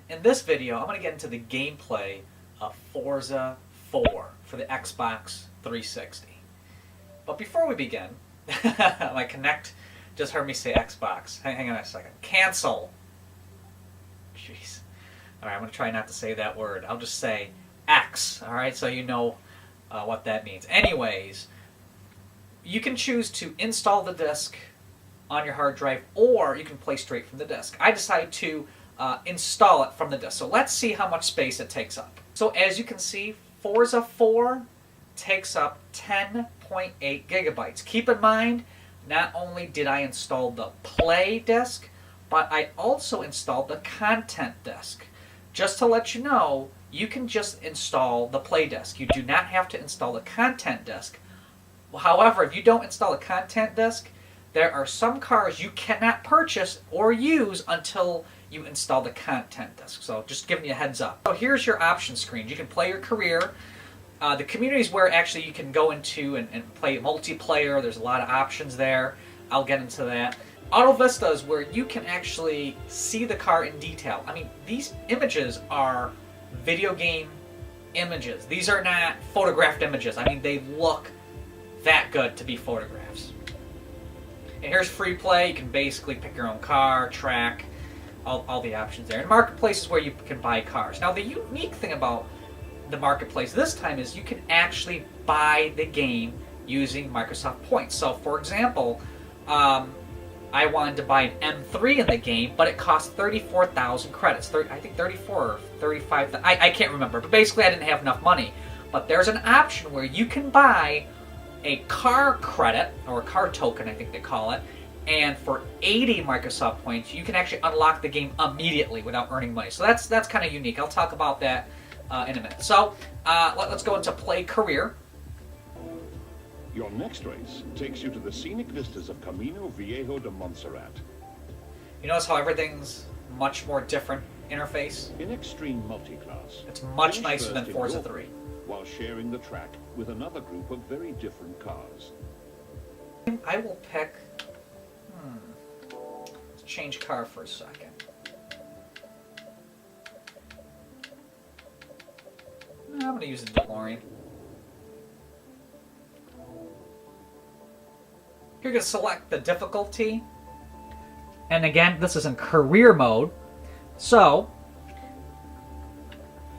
In this video, I'm going to get into the gameplay of Forza 4 for the Xbox 360. But before we begin, my Connect just heard me say Xbox. Hang on a second. Cancel. Jeez. Alright, I'm going to try not to say that word. I'll just say X, alright, so you know what that means. Anyways, you can choose to install the disc on your hard drive, or you can play straight from the disc. I decided to install it from the disc. So let's see how much space it takes up. So as you can see, Forza 4 takes up 10.8 gigabytes. Keep in mind, not only did I install the play disc, but I also installed the content disc. Just to let you know, you can just install the play disc. You do not have to install the content disc. However, if you don't install the content disc, there are some cars you cannot purchase or use until you install the content disc. So just giving you a heads up. So here's your option screen. You can play your career. The community is where actually you can go into and play multiplayer. There's a lot of options there. I'll get into that. Auto Vista is where you can actually see the car in detail. I mean, these images are video game images. These are not photographed images. I mean, they look that good to be photographs. And here's free play. You can basically pick your own car, track, all the options there. And Marketplace is where you can buy cars. Now, the unique thing about the Marketplace this time is you can actually buy the game using Microsoft points. So, for example, I wanted to buy an M3 in the game, but it cost 34,000 credits. I think 34 or 35. I can't remember. But basically, I didn't have enough money. But there's an option where you can buy a car credit, or a car token, I think they call it, and for 80 Microsoft points, you can actually unlock the game immediately without earning money. So that's kind of unique. I'll talk about that in a minute. So let's go into play career. Your next race takes you to the scenic vistas of Camino Viejo de Montserrat. You notice how everything's much more different interface? In extreme multi-class, It's much nicer than Forza 3. While sharing the track with another group of very different cars. I will pick... Let's change car for a second. I'm going to use the DeLorean. You're going to select the difficulty. And again, this is in career mode. So,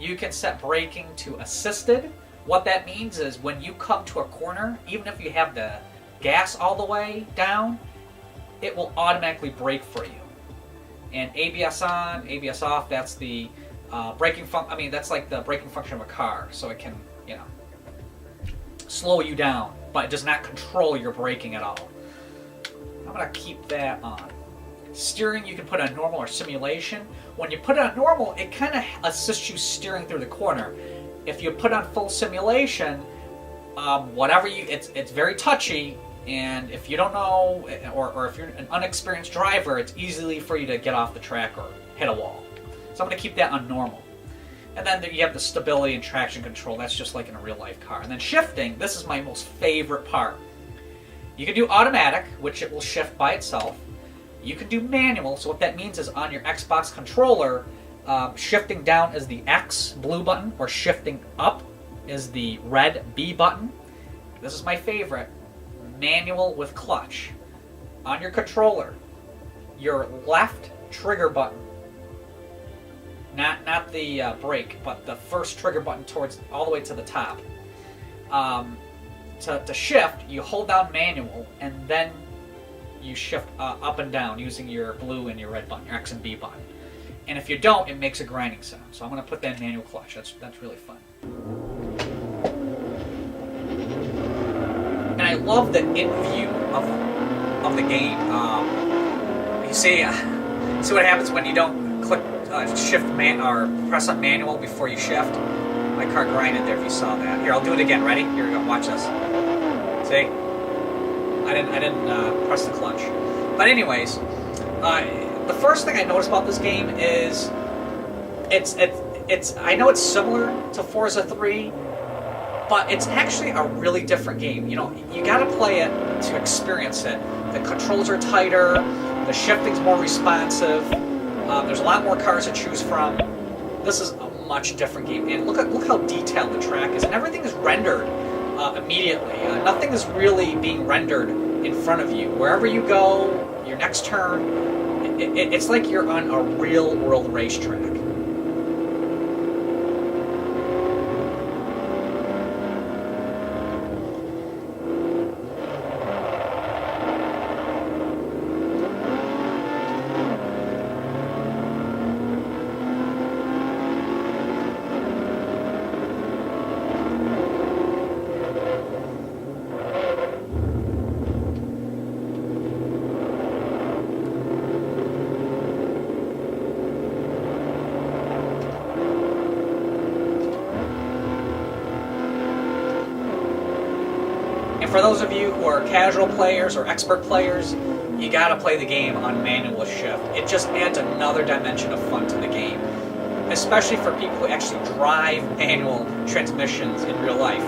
you can set braking to assisted. What that means is when you come to a corner, even if you have the gas all the way down, it will automatically brake for you. And ABS on, ABS off, that's the braking function. I mean, that's like the braking function of a car. So it can, you know, slow you down, but it does not control your braking at all. I'm going to keep that on. Steering, you can put on normal or simulation. When you put it on normal, it kind of assists you steering through the corner. If you put on full simulation, it's very touchy, and if you don't know, or if you're an unexperienced driver, it's easily for you to get off the track or hit a wall. So I'm going to keep that on normal. And then you have the stability and traction control. That's just like in a real life car. And then shifting, this is my most favorite part. You can do automatic, which it will shift by itself. You can do manual, so what that means is on your Xbox controller, shifting down is the X blue button, or shifting up is the red B button. This is my favorite, manual with clutch. On your controller, your left trigger button, not the brake, but the first trigger button towards all the way to the top. To shift, you hold down manual, and then you shift up and down using your blue and your red button, your X and B button. And if you don't, it makes a grinding sound. So I'm going to put that in manual clutch. That's really fun. And I love the in view of the game. You see what happens when you don't click shift or press on manual before you shift. My car grinded there if you saw that. Here, I'll do it again. Ready? Here we go. Watch this. See? I didn't press the clutch. But anyways, the first thing I noticed about this game is it's I know it's similar to Forza 3, but it's actually a really different game. You know, you got to play it to experience it. The controls are tighter, the shifting's more responsive. There's a lot more cars to choose from. This is a much different game, and look how detailed the track is, and everything is rendered immediately. Nothing is really being rendered in front of you. Wherever you go, your next turn, it's like you're on a real-world racetrack. And for those of you who are casual players or expert players, you gotta play the game on manual shift. It just adds another dimension of fun to the game, especially for people who actually drive manual transmissions in real life.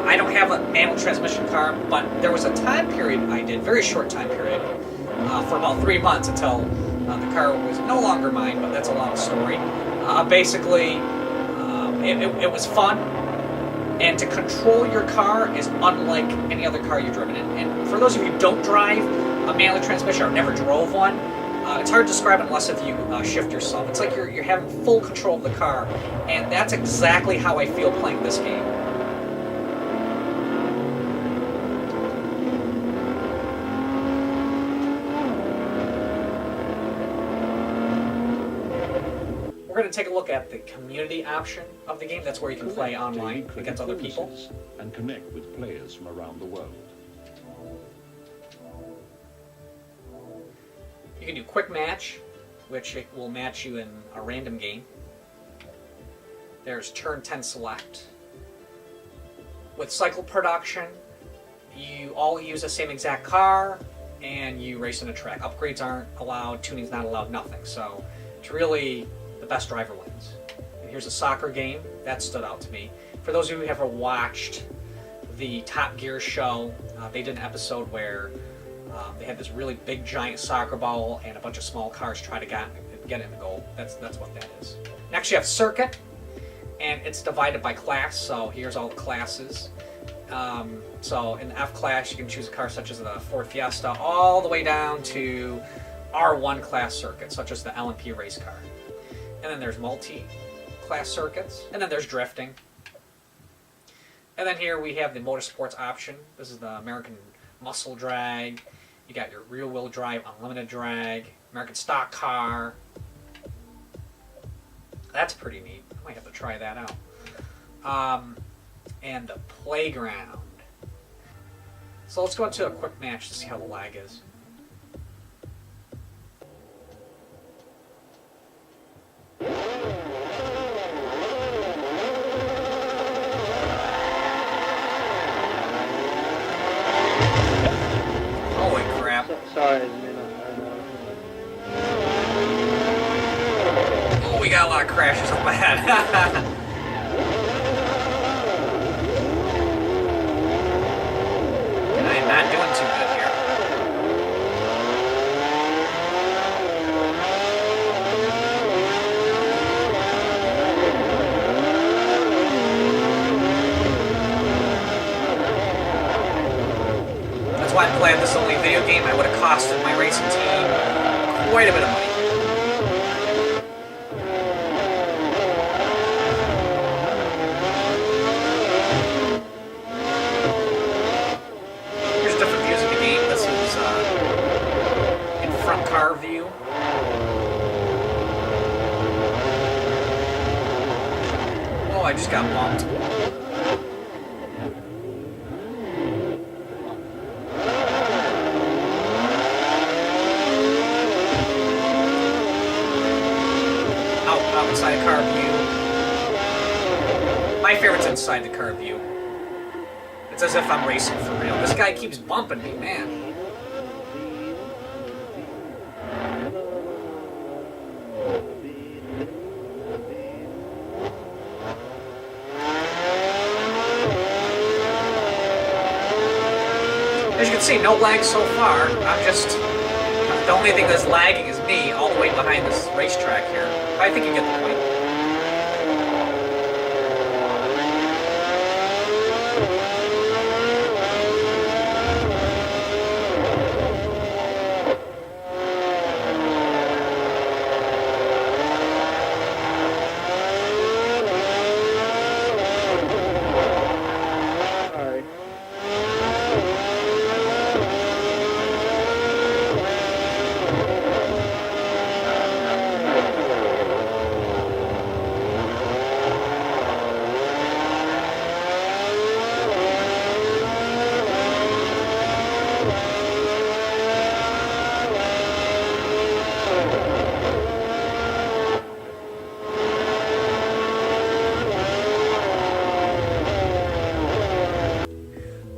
I don't have a manual transmission car, but there was a time period I did, very short time period, for about 3 months until the car was no longer mine, but that's a long story. Basically, it was fun. And to control your car is unlike any other car you've driven in. And for those of you who don't drive a manual transmission or never drove one, it's hard to describe it unless if you shift yourself. It's like you're having full control of the car, and that's exactly how I feel playing this game. We're going to take a look at the community option of the game. That's where you can play online against other people. And connect with players from around the world. You can do quick match, which it will match you in a random game. There's turn 10 select. With cycle production, you all use the same exact car, and you race in a track. Upgrades aren't allowed, tuning's not allowed, nothing. So it's really the best driver wins. And here's a soccer game. That stood out to me. For those of you who have ever watched the Top Gear show, they did an episode where they had this really big giant soccer ball and a bunch of small cars try to get in the goal. That's what that is. Next you have circuit, and it's divided by class, so here's all the classes. So in the F class you can choose a car such as the Ford Fiesta all the way down to R1 class circuits, such as the LMP race car. And then there's multi-class circuits, and then there's drifting. And then here we have the motorsports option. This is the American muscle drag. You got your rear-wheel drive, unlimited drag, American stock car. That's pretty neat. I might have to try that out. And the playground. So let's go into a quick match to see how the lag is. Holy crap. Sorry, Oh, we got a lot of crashes up ahead. And I am not doing too good here. That's why I'm glad this is only a video game. I would have costed my racing team quite a bit of money. Here's different views of the game. This is in front car view. Oh, I just got bumped. Outside car view. My favorite's inside the car view. It's as if I'm racing for real. This guy keeps bumping me, man. As you can see, no lag so far. I'm just The only thing that's lagging is me, all the way behind this racetrack here. I think you get the point.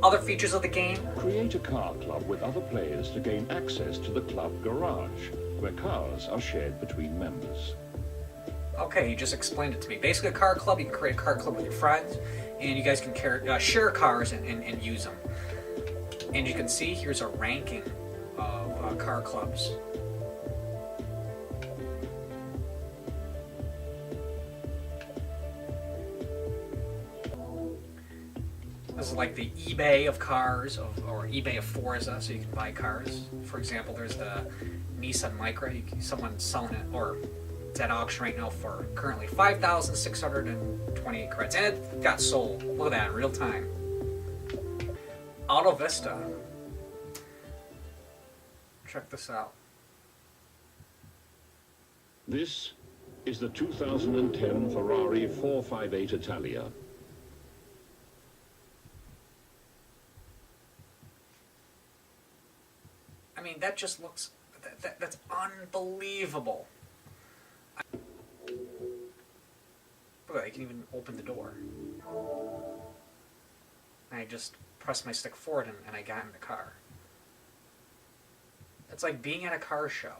Other features of the game: Create a car club with other players to gain access to the club garage, where cars are shared between members. okay, you just explained it to me. Basically, a car club, you can create a car club with your friends, and you guys can share cars and use them. And you can see here's a ranking of car clubs. This is like the eBay of cars, or eBay of Forza, so you can buy cars. For example, there's the Nissan Micra. Someone's selling it, or it's at auction right now for currently 5,628 credits, and it got sold. Look at that in real time. Auto Vista. Check this out. This is the 2010 Ferrari 458 Italia. I mean, that just looks... that's unbelievable. Look, I can even open the door. And I just pressed my stick forward and I got in the car. It's like being at a car show.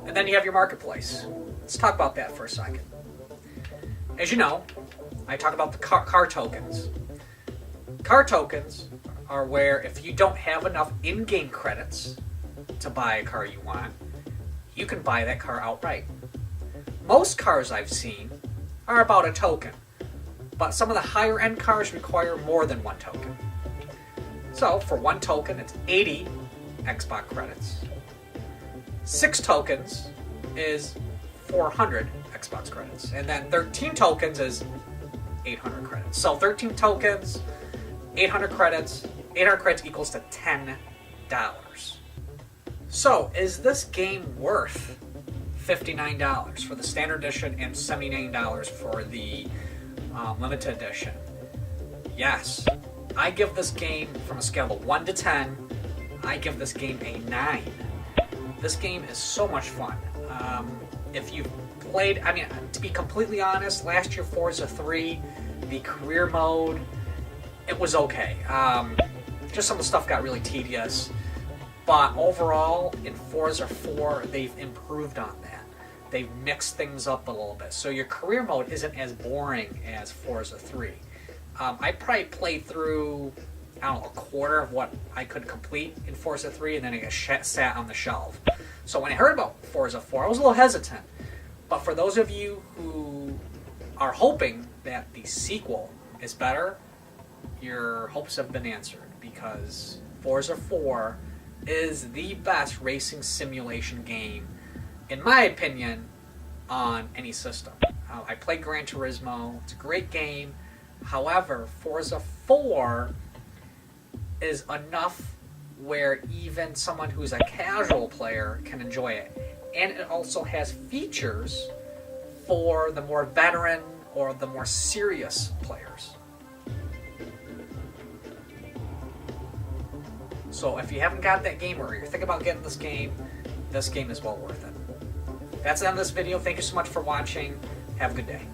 And then you have your marketplace. Let's talk about that for a second. As you know, I talk about the car tokens. Car tokens are where if you don't have enough in-game credits to buy a car you want, you can buy that car outright. Most cars I've seen are about a token, but some of the higher end cars require more than one token. So for one token, it's 80 Xbox credits. 6 tokens is 400 Xbox credits, and then 13 tokens is 800 credits. So 13 tokens, 800 credits. 800 credits equals to $10. So is this game worth $59 for the standard edition and $79 for the limited edition? Yes. I give this game, from a scale of 1 to 10, I give this game a 9. This game is so much fun. If you've played, I mean, to be completely honest, last year Forza 3, the career mode, it was okay. Just some of the stuff got really tedious. But overall, in Forza 4, they've improved on that. They've mixed things up a little bit. So your career mode isn't as boring as Forza 3. I probably played through, I don't know, a quarter of what I could complete in Forza 3, and then it got sat on the shelf. So when I heard about Forza 4, I was a little hesitant. But for those of you who are hoping that the sequel is better, your hopes have been answered, because Forza 4 is the best racing simulation game, in my opinion, on any system. I played Gran Turismo. It's a great game. However, Forza 4 is enough where even someone who's a casual player can enjoy it. And it also has features for the more veteran or the more serious players. So if you haven't got that game, or you're thinking about getting this game is well worth it. That's the end of this video. Thank you so much for watching. Have a good day.